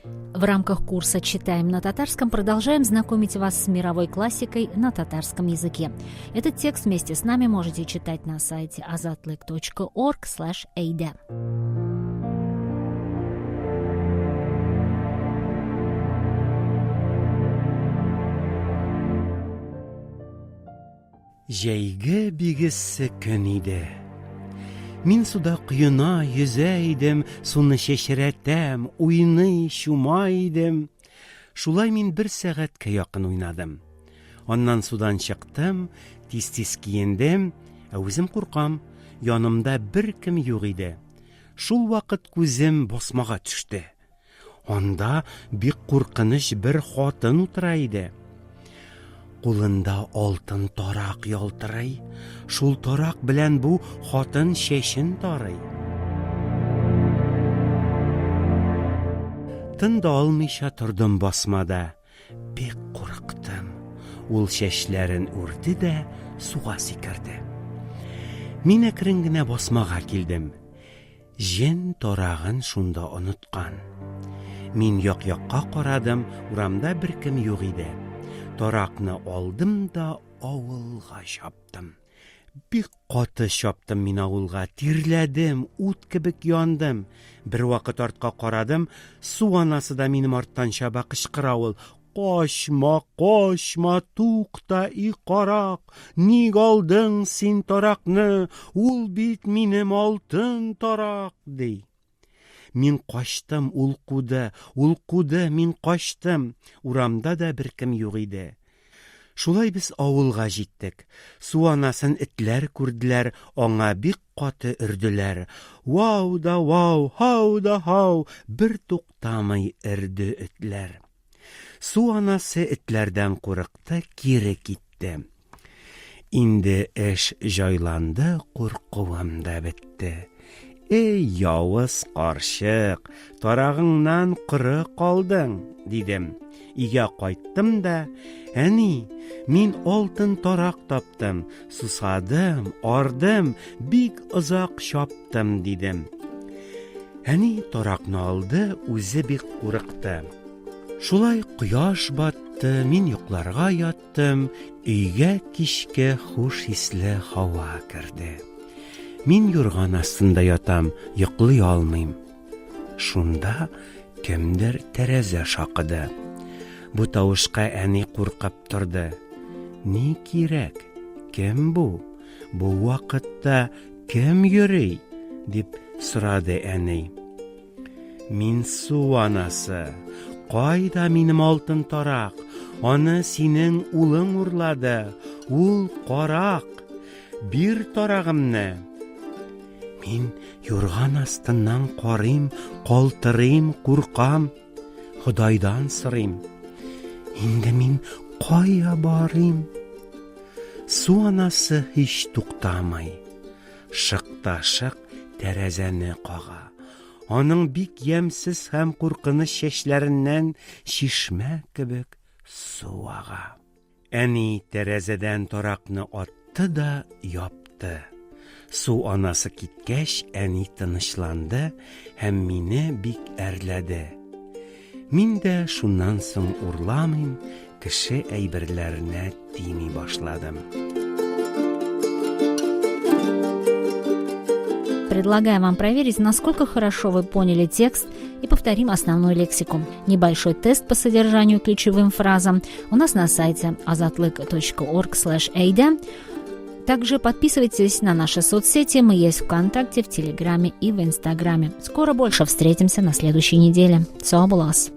В рамках курса «Читаем на татарском» продолжаем знакомить вас с мировой классикой на татарском языке. Этот текст вместе с нами можете читать на сайте azatlyk.org/ada. Җәйге бигессе көн иде. Мин суда коена йөзә идем, суны чәчрәтәм, уйный, чума идем. Шулай мин 1 сәгатькә якын уйнадым. Аннан судан чыктым, тиз-тиз киендем, үзем куркам, янымда беркем юк иде. Шул вакыт күзем басмага төште. Анда бик куркыныч бер хатын утыра иде. Кулында алтын тарак ялтырый. Шул тарак белән бу хатын чәчен тарый. Тында алмыйча тордым басмада. Бик курыктым. Ул чәчләрен үрде дә суга сикерде. Мин әкрен генә басмага килдем. Җен тарагын шунда оныткан. Мин як-якка карадым, урамда беркем юк иде. Таракны алдым да авылга чаптым. Бик каты чаптым мин авылга, тирләдем, ут кебек яндым. Бер вакыт артка карадым, су анасы да минем арттан чаба, кычкыра ул: "Качма, качма, тукта, и карак, ник алдың син таракны? Ул бит минем алтын тарак", ди. Мин качтым, ул куды, мин качтым. Урамда да беркем юк иде. Шулай без авылга җиттек. Су анасын этләр күрделәр, аңа бик каты өрделәр. Вау да вау, хау да хау, бер туктамый өрде этләр. Су анасы этләрдән курыкты, кире китте. Инде эш җайланды, куркуым да бетте. "Эй, явыз карчык, тарагыңнан кыры калдың", дидем. Өйгә кайттым да, "Әни, мин алтын тарак таптым, сусадым, ардым, бик озак чаптым", дидем. Әни таракны алды, үзе бик курыкты. Шулай кояш батты, мин йокларга яттым, өйгә кичкә хуш исле һава керде. Мин юрган астында ятам, йоклый алмыйм. Шунда кемдер тәрәзә шакыды. Бу тавышка әни куркып торды. "Ни кирәк? Кем бу? Бу вакытта кем йөри?" дип сорады әни. "Мин су анасы. Кайда минем алтын тарак? Аны синең улың урлады. Ул карак. Бир тарагымны." Мин юрган астыннан карыйм, калтырыйм, куркам, Худайдан сорыйм. Инде мин кая барыйм? Су анасы һич туктамый. Шык-та-шык тәрәзәне кага. Аның бик ямьсез һәм куркыныч чәчләреннән чишмә кебек су ага. Әни тәрәзәдән таракны атты да япты. Су анасы киткәч, әни тынычланды һәм мине бик әрләде. Мин дә шуннан соң урламыйм, кеше әйберләренә тими башладым. Предлагаем вам проверить, насколько хорошо вы поняли текст, и повторим основную лексику. Небольшой тест по содержанию и ключевым фразам у нас на сайте azatlyk.org/ada. Также подписывайтесь на наши соцсети, мы есть ВКонтакте, в Телеграме и в Инстаграме. Скоро больше встретимся на следующей неделе. Сау булас!